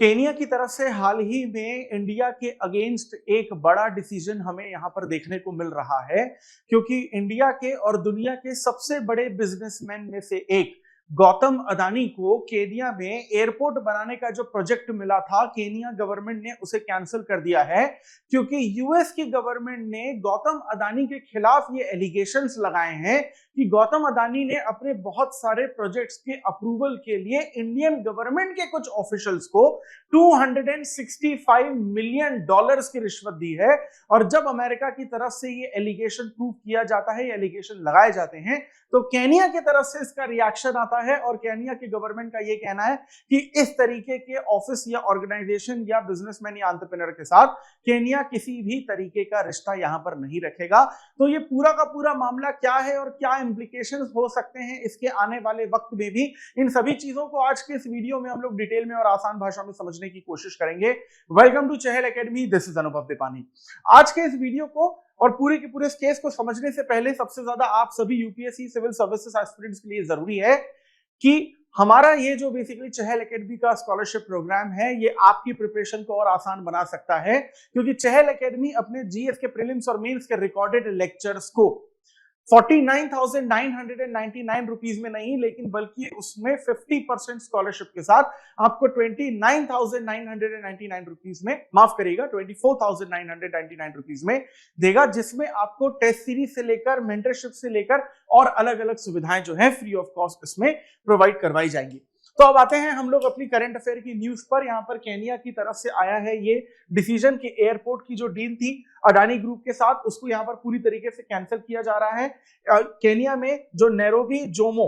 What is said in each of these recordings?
Kenya की तरफ से हाल ही में इंडिया के अगेंस्ट एक बड़ा डिसीजन हमें यहां पर देखने को मिल रहा है, क्योंकि इंडिया के और दुनिया के सबसे बड़े बिजनेसमैन में से एक गौतम अदानी को केनिया में एयरपोर्ट बनाने का जो प्रोजेक्ट मिला था, केनिया गवर्नमेंट ने उसे कैंसिल कर दिया है, क्योंकि यूएस की गवर्नमेंट ने गौतम अदानी के खिलाफ ये एलिगेशंस लगाए हैं कि गौतम अदानी ने अपने बहुत सारे प्रोजेक्ट्स के अप्रूवल के लिए इंडियन गवर्नमेंट के कुछ ऑफिशियल्स को $265 मिलियन की रिश्वत दी है। और जब अमेरिका की तरफ से ये एलिगेशन प्रूव किया जाता है, ये एलिगेशन लगाए जाते हैं, तो केनिया की तरफ से इसका रिएक्शन आता है और केनिया की गवर्नमेंट का ये कहना है कि इस तरीके के ऑफिस या ऑर्गेनाइजेशन या बिजनेसमैन या एंटरप्रेन्योर के साथ केनिया किसी भी तरीके का रिश्ता यहां पर नहीं रखेगा। तो ये पूरा का पूरा मामला क्या है और क्या इंप्लीकेशंस हो सकते हैं इसके आने वाले वक्त में भी, इन सभी चीजों को आज के इस वीडियो में हम लोग डिटेल में और आसान भाषा में समझने की कोशिश करेंगे। Welcome to Chahal academy, this is Anubhav Dipani. आज के इस वीडियो को और पूरे के पूरे केस को समझने से पहले सबसे ज्यादा आप सभी यूपीएससी सिविल सर्विसेज एस्पिरेंट्स के लिए जरूरी है कि हमारा ये जो बेसिकली चहल एकेडमी का स्कॉलरशिप प्रोग्राम है, ये आपकी प्रिपरेशन को और आसान बना सकता है, क्योंकि चहल एकेडमी अपने जीएस के प्रीलिम्स और मेंस के रिकॉर्डेड लेक्चर्स को 49,999 रुपीज में नहीं, लेकिन बल्कि उसमें 50% स्कॉलरशिप के साथ आपको 29,999 रुपीज में, माफ करिएगा 24,999 रुपीज में देगा, जिसमें आपको टेस्ट सीरीज से लेकर मेंटरशिप से लेकर और अलग अलग सुविधाएं जो है फ्री ऑफ कॉस्ट इसमें प्रोवाइड करवाई जाएंगी। तो अब आते हैं हम लोग अपनी करंट अफेयर की न्यूज पर। यहाँ पर केनिया की तरफ से आया है ये डिसीजन कि एयरपोर्ट की जो डील थी अडानी ग्रुप के साथ, उसको यहाँ पर पूरी तरीके से कैंसिल किया जा रहा है। केनिया में जो नैरोबी जोमो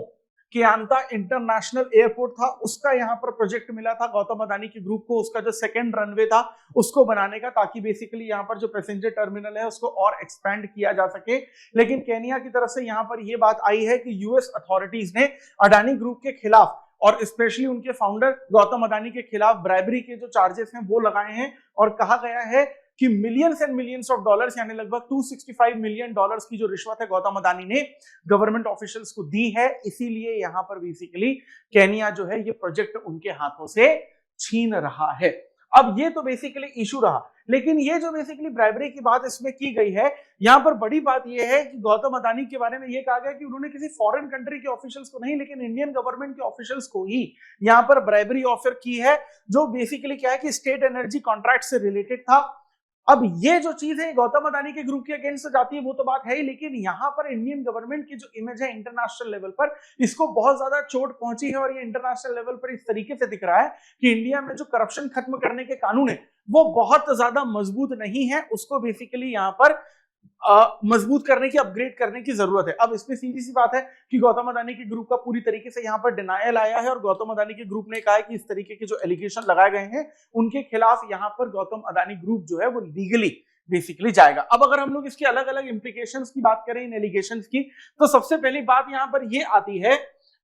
केंयाटा इंटरनेशनल एयरपोर्ट था, उसका यहाँ पर प्रोजेक्ट मिला था गौतम अदानी के ग्रुप को, उसका जो सेकंड रनवे था उसको बनाने का, ताकि बेसिकली यहाँ पर जो पैसेंजर टर्मिनल है उसको और एक्सपेंड किया जा सके। लेकिन केनिया की तरफ से यहाँ पर ये बात आई है कि यूएस अथॉरिटीज ने अडानी ग्रुप के खिलाफ और स्पेशली उनके फाउंडर गौतम अदानी के खिलाफ ब्राइबरी के जो चार्जेस हैं वो लगाए हैं, और कहा गया है कि millions and millions of dollars यानी लगभग $265 मिलियन की जो रिश्वत है गौतम अदानी ने गवर्नमेंट ऑफिशियल्स को दी है। इसीलिए यहां पर बेसिकली केनिया जो है ये प्रोजेक्ट उनके हाथों से छीन रहा है। अब ये तो बेसिकली इशू रहा, लेकिन ये जो बेसिकली ब्राइबरी की बात इसमें की गई है, यहां पर बड़ी बात ये है कि गौतम अदानी के बारे में ये कहा गया कि उन्होंने किसी फॉरेन कंट्री के ऑफिशियल्स को नहीं, लेकिन इंडियन गवर्नमेंट के ऑफिशियल्स को ही यहां पर ब्राइबरी ऑफर की है, जो बेसिकली क्या है कि स्टेट एनर्जी कॉन्ट्रैक्ट से रिलेटेड था। अब ये जो चीज है गौतम अदानी के ग्रुप के अगेंस्ट जाती है वो तो बात है ही, लेकिन यहाँ पर इंडियन गवर्नमेंट की जो इमेज है इंटरनेशनल लेवल पर, इसको बहुत ज्यादा चोट पहुंची है। और ये इंटरनेशनल लेवल पर इस तरीके से दिख रहा है कि इंडिया में जो करप्शन खत्म करने के कानून है वो बहुत ज्यादा मजबूत नहीं है, उसको बेसिकली यहाँ पर मजबूत करने की, अपग्रेड करने की जरूरत है। अब इसमें सीधी सी बात है कि गौतम अदानी के ग्रुप का पूरी तरीके से यहाँ पर डिनायल आया है, और गौतम अदानी के ग्रुप ने कहा है कि इस तरीके के जो एलिगेशन लगाए गए हैं उनके खिलाफ यहाँ पर गौतम अदानी ग्रुप जो है वो लीगली बेसिकली जाएगा। अब अगर हम लोग इसकी अलग अलग इंप्लीकेशंस की बात करें इन एलिगेशंस की, तो सबसे पहली बात यहाँ पर ये आती है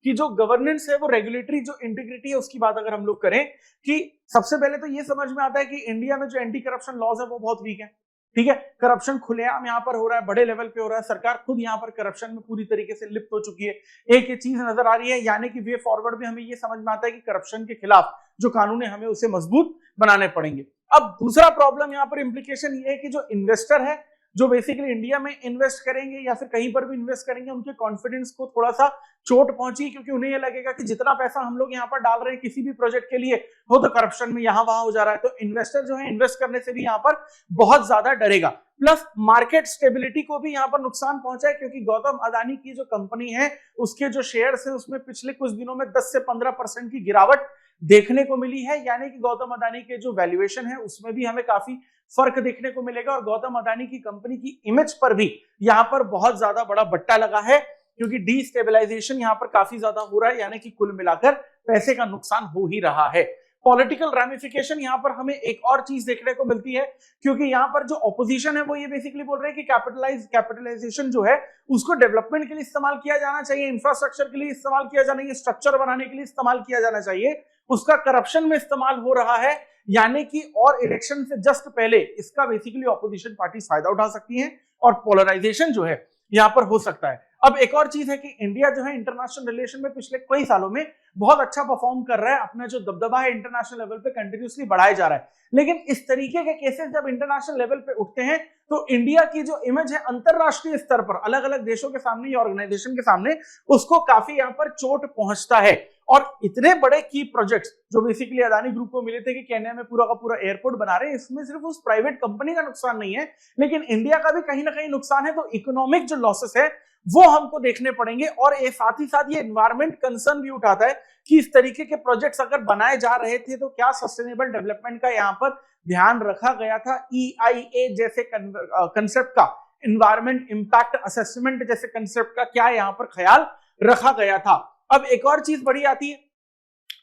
कि जो गवर्नेंस है वो रेगुलेटरी जो इंटीग्रिटी है उसकी बात अगर हम लोग करें, कि सबसे पहले तो ये समझ में आता है कि इंडिया में जो एंटी करप्शन लॉज है वो बहुत वीक है। ठीक है, करप्शन खुलेआम यहाँ पर हो रहा है, बड़े लेवल पे हो रहा है, सरकार खुद यहाँ पर करप्शन में पूरी तरीके से लिप्त हो चुकी है। एक ये चीज नजर आ रही है, यानी कि वे फॉरवर्ड में हमें ये समझ में आता है कि करप्शन के खिलाफ जो कानून है हमें उसे मजबूत बनाने पड़ेंगे। अब दूसरा प्रॉब्लम यहाँ पर इंप्लीकेशन ये है कि जो इन्वेस्टर है, जो बेसिकली इंडिया में इन्वेस्ट करेंगे या फिर कहीं पर भी इन्वेस्ट करेंगे, उनके कॉन्फिडेंस को थोड़ा सा चोट पहुंची, क्योंकि उन्हें ये लगेगा कि जितना पैसा हम लोग यहाँ पर डाल रहे हैं किसी भी प्रोजेक्ट के लिए, वो तो करप्शन में यहाँ वहां हो जा रहा है। तो इन्वेस्टर जो है इन्वेस्ट करने से भी यहाँ पर बहुत ज्यादा डरेगा। प्लस मार्केट स्टेबिलिटी को भी यहाँ पर नुकसान पहुंचा है, क्योंकि गौतम अदानी की जो कंपनी है उसके जो शेयर्स है उसमें पिछले कुछ दिनों में 10 से 15% की गिरावट देखने को मिली है, यानी कि गौतम अदानी के जो वैल्यूएशन है उसमें भी हमें काफी फर्क देखने को मिलेगा, और गौतम अदानी की कंपनी की इमेज पर भी यहाँ पर बहुत ज्यादा बड़ा बट्टा लगा है, क्योंकि डीस्टेबलाइजेशन यहाँ पर काफी ज्यादा हो रहा है, यानी कि कुल मिलाकर पैसे का नुकसान हो ही रहा है। पॉलिटिकल रैमिफिकेशन यहाँ पर हमें एक और चीज देखने को मिलती है, क्योंकि यहाँ पर जो ऑपोजिशन है वो ये बेसिकली बोल रहे हैं कि कैपिटलाइजेशन जो है उसको डेवलपमेंट के लिए इस्तेमाल किया जाना चाहिए, इंफ्रास्ट्रक्चर के लिए इस्तेमाल किया जाना चाहिए, स्ट्रक्चर बनाने के लिए इस्तेमाल किया जाना चाहिए, उसका करप्शन में इस्तेमाल हो रहा है, यानी कि और इलेक्शन से जस्ट पहले इसका बेसिकली ऑपोजिशन पार्टी फायदा उठा सकती हैं, और पोलराइजेशन जो है यहाँ पर हो सकता है। अब एक और चीज है कि इंडिया जो है इंटरनेशनल रिलेशन में पिछले कई सालों में बहुत अच्छा परफॉर्म कर रहा है, अपना जो दबदबा है इंटरनेशनल लेवल पे कंटिन्यूसली बढ़ाया जा रहा है। लेकिन इस तरीके के केसेस जब इंटरनेशनल लेवल पे उठते हैं तो इंडिया की जो इमेज है अंतरराष्ट्रीय स्तर पर अलग अलग देशों के सामने या ऑर्गेनाइजेशन के सामने, उसको काफी यहाँ पर चोट पहुंचता है। और इतने बड़े की प्रोजेक्ट्स जो बेसिकली अदानी ग्रुप को मिले थे कि केन्या में पूरा का पूरा एयरपोर्ट बना रहे हैं, इसमें सिर्फ उस प्राइवेट कंपनी का नुकसान नहीं है लेकिन इंडिया का भी कहीं ना कहीं नुकसान है। तो इकोनॉमिक जो लॉसेस है वो हमको देखने पड़ेंगे। और ये साथ ही साथ ये एनवायरमेंट कंसर्न भी उठाता है कि इस तरीके के प्रोजेक्ट्स अगर बनाए जा रहे थे तो क्या सस्टेनेबल डेवलपमेंट का यहाँ पर ध्यान रखा गया था, EIA जैसे कंसेप्ट का, एनवायरमेंट इंपैक्ट असेसमेंट जैसे कंसेप्ट का क्या यहाँ पर ख्याल रखा गया था। अब एक और चीज बड़ी आती है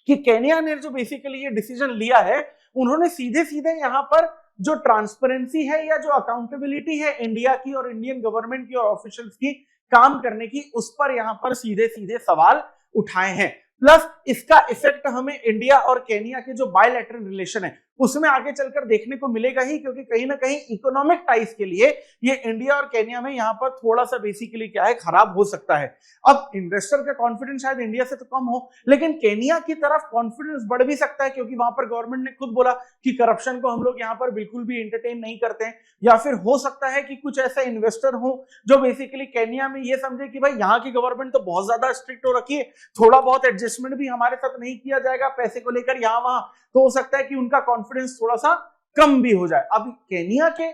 कि केन्या ने जो बेसिकली ये डिसीजन लिया है, उन्होंने सीधे सीधे यहाँ पर जो ट्रांसपेरेंसी है या जो अकाउंटेबिलिटी है इंडिया की और इंडियन गवर्नमेंट की और ऑफिशियल्स की काम करने की, उस पर यहाँ पर सीधे सीधे सवाल उठाए हैं। प्लस इसका इफेक्ट हमें इंडिया और केन्या के जो बायलैटरल रिलेशन है उसमें आगे चलकर देखने को मिलेगा ही, क्योंकि कहीं ना कहीं इकोनॉमिक टाइज के लिए ये इंडिया और केन्या में यहाँ पर थोड़ा सा बेसिकली क्या है खराब हो सकता है। अब इन्वेस्टर का कॉन्फिडेंस शायद इंडिया से तो कम हो लेकिन केन्या की तरफ कॉन्फिडेंस बढ़ भी सकता है, क्योंकि वहां पर गवर्नमेंट ने खुद बोला कि करप्शन को हम लोग यहाँ पर बिल्कुल भी एंटरटेन नहीं करते हैं। या फिर हो सकता है कि कुछ ऐसे इन्वेस्टर हो जो बेसिकली केन्या में ये समझे कि भाई यहाँ की गवर्नमेंट तो बहुत ज्यादा स्ट्रिक्ट हो रखी है, थोड़ा बहुत एडजस्टमेंट भी हमारे साथ नहीं किया जाएगा पैसे को लेकर यहाँ वहां, तो हो सकता है कि उनका कॉन्फिडेंस थोड़ा सा कम भी हो जाए। अब केन्या के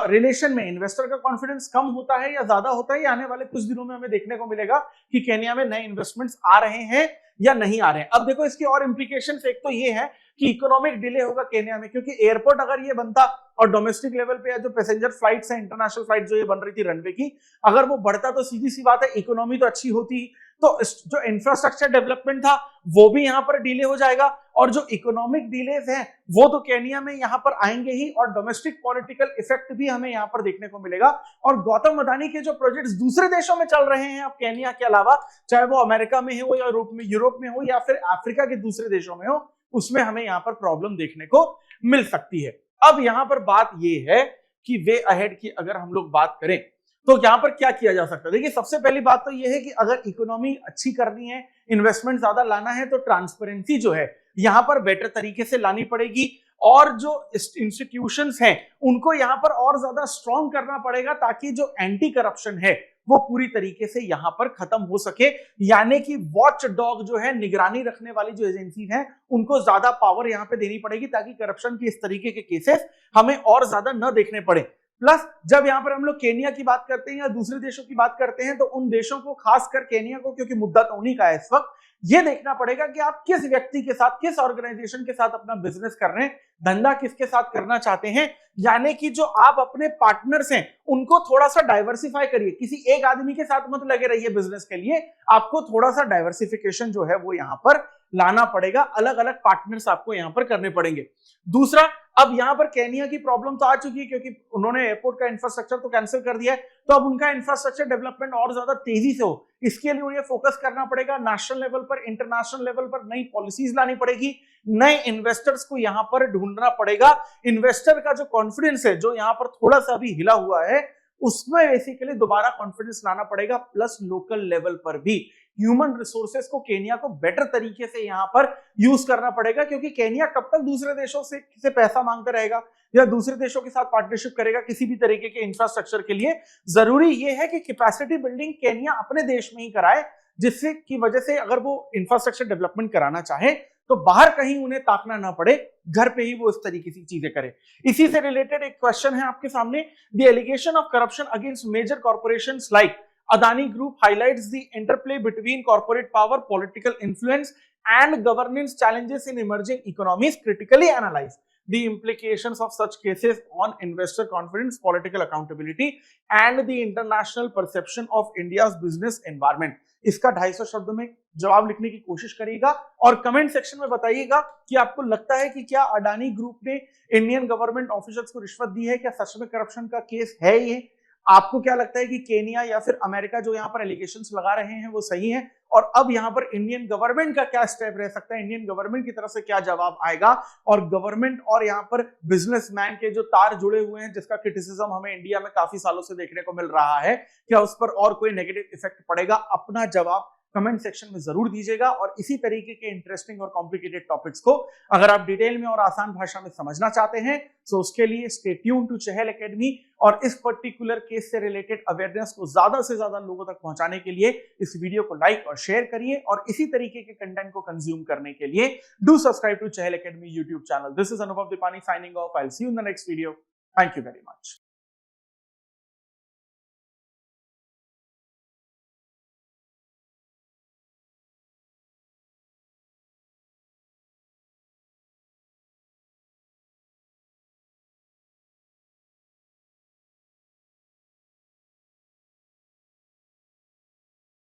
रिलेशन में इन्वेस्टर का कॉन्फिडेंस कम होता है या ज्यादा होता है, ये आने वाले कुछ दिनों में हमें देखने को मिलेगा कि केन्या में नए इन्वेस्टमेंट्स आ रहे हैं या नहीं आ रहे हैं। अब देखो इसकी और इंप्लीकेशंस, एक तो ये है कि इकोनॉमिक डिले होगा केन्या में, क्योंकि एयरपोर्ट अगर ये बनता और डोमेस्टिक लेवल पे या जो पैसेंजर फ्लाइट्स हैं, इंटरनेशनल फ्लाइट जो ये बन रही थी रनवे की, अगर वो बढ़ता तो सीधी सी बात है इकोनॉमी तो अच्छी होती, तो जो इंफ्रास्ट्रक्चर डेवलपमेंट था वो भी यहाँ पर डिले हो जाएगा। और जो इकोनॉमिक डिलेज हैं वो तो केन्या में यहाँ पर आएंगे ही, और डोमेस्टिक पॉलिटिकल इफेक्ट भी हमें यहाँ पर देखने को मिलेगा। और गौतम अदानी के जो प्रोजेक्ट्स दूसरे देशों में चल रहे हैं अब केन्या के अलावा, चाहे वो अमेरिका में हो या यूरोप में हो या फिर अफ्रीका के दूसरे देशों में हो, उसमें हमें यहाँ पर प्रॉब्लम देखने को मिल सकती है। अब यहाँ पर बात यह है कि वे अहेड की अगर हम लोग बात करें तो यहां पर क्या किया जा सकता है। देखिए सबसे पहली बात तो यह है कि अगर इकोनॉमी अच्छी करनी है, इन्वेस्टमेंट ज्यादा लाना है, तो ट्रांसपेरेंसी जो है यहां पर बेटर तरीके से लानी पड़ेगी। और जो इंस्टीट्यूशंस हैं उनको यहां पर और ज्यादा स्ट्रॉन्ग करना पड़ेगा ताकि जो एंटी करप्शन है वो पूरी तरीके से यहां पर खत्म हो सके। यानी कि वॉच डॉग जो है, निगरानी रखने वाली जो एजेंसी हैं, उनको ज्यादा पावर यहां पे देनी पड़ेगी ताकि करप्शन के इस तरीके के केसेस हमें और ज्यादा न देखने पड़े। प्लस जब यहां पर हम लोग केन्या की बात करते हैं या दूसरे देशों की बात करते हैं तो उन देशों को, खासकर केन्या को, क्योंकि मुद्दा तो उन्हीं का है इस वक्त, ये देखना पड़ेगा कि आप किस व्यक्ति के साथ, किस ऑर्गेनाइजेशन के साथ अपना बिजनेस कर रहे हैं, धंधा किसके साथ करना चाहते हैं। यानी कि जो आप अपने पार्टनर्स हैं उनको थोड़ा सा डाइवर्सिफाई करिए, किसी एक आदमी के साथ मत लगे रहिए बिजनेस के लिए, आपको थोड़ा सा डाइवर्सिफिकेशन जो है वो यहां पर लाना पड़ेगा, अलग अलग पार्टनर्स आपको यहां पर करने पड़ेंगे। दूसरा, अब यहां पर केन्या की प्रॉब्लम तो आ चुकी है क्योंकि उन्होंने एयरपोर्ट का इंफ्रास्ट्रक्चर तो कैंसिल कर दिया है, तो अब उनका इंफ्रास्ट्रक्चर डेवलपमेंट और ज्यादा तेजी से हो, इसके लिए उन्हें फोकस करना पड़ेगा। नेशनल लेवल पर, इंटरनेशनल लेवल पर नई पॉलिसीज लानी पड़ेगी, नए इन्वेस्टर्स को यहां पर ढूंढना पड़ेगा। इन्वेस्टर का जो कॉन्फिडेंस है जो यहां पर थोड़ा सा भी हिला हुआ है, उसमें बेसिकली दोबारा कॉन्फिडेंस लाना पड़ेगा। प्लस लोकल लेवल पर भी ह्यूमन रिसोर्सेज को केन्या को बेटर तरीके से यहां पर यूज करना पड़ेगा, क्योंकि केन्या कब तक दूसरे देशों से पैसा मांगते रहेगा या दूसरे देशों के साथ पार्टनरशिप करेगा किसी भी तरीके के इंफ्रास्ट्रक्चर के लिए। जरूरी यह है कि कैपेसिटी बिल्डिंग केन्या अपने देश में ही कराए, जिससे की वजह से अगर वो इंफ्रास्ट्रक्चर डेवलपमेंट कराना चाहे तो बाहर कहीं उन्हें ताकना ना पड़े, घर पे ही वो इस तरीके की चीजें करे। इसी से रिलेटेड एक क्वेश्चन है आपके सामने, the allegation of corruption against major corporations like Adani Group highlights the interplay between corporate power, political influence, and governance challenges in emerging economies. Critically analyze the implications of such cases on investor confidence, political accountability, and the international perception of India's business environment. इसका 250 शब्दों में जवाब लिखने की कोशिश करिएगा और comment section में बताइएगा कि आपको लगता है कि क्या अडानी ग्रुप ने इंडियन गवर्नमेंट ऑफिसर्स को रिश्वत दी है, क्या सच में करप्शन का केस है ये। आपको क्या लगता है कि केन्या या फिर अमेरिका जो यहाँ पर एलिगेशंस लगा रहे हैं वो सही है, और अब यहाँ पर इंडियन गवर्नमेंट का क्या स्टेप रह सकता है, इंडियन गवर्नमेंट की तरफ से क्या जवाब आएगा, और गवर्नमेंट और यहाँ पर बिजनेसमैन के जो तार जुड़े हुए हैं जिसका क्रिटिसिज्म हमें इंडिया में काफी सालों से देखने को मिल रहा है, क्या उस पर और कोई नेगेटिव इफेक्ट पड़ेगा? अपना जवाब कमेंट सेक्शन में जरूर दीजिएगा। और इसी तरीके के इंटरेस्टिंग और कॉम्प्लिकेटेड टॉपिक्स को अगर आप डिटेल में और आसान भाषा में समझना चाहते हैं तो उसके लिए stay tune to Chahal academy. और इस पर्टिकुलर केस से रिलेटेड अवेयरनेस को ज्यादा से ज्यादा लोगों तक पहुंचाने के लिए इस वीडियो को लाइक और शेयर करिए, और इसी तरीके के कंटेंट को कंज्यूम करने के लिए do subscribe to Chahal academy YouTube channel. This is Anubhav Dipani signing off. I will see you in the next video. Thank you very much.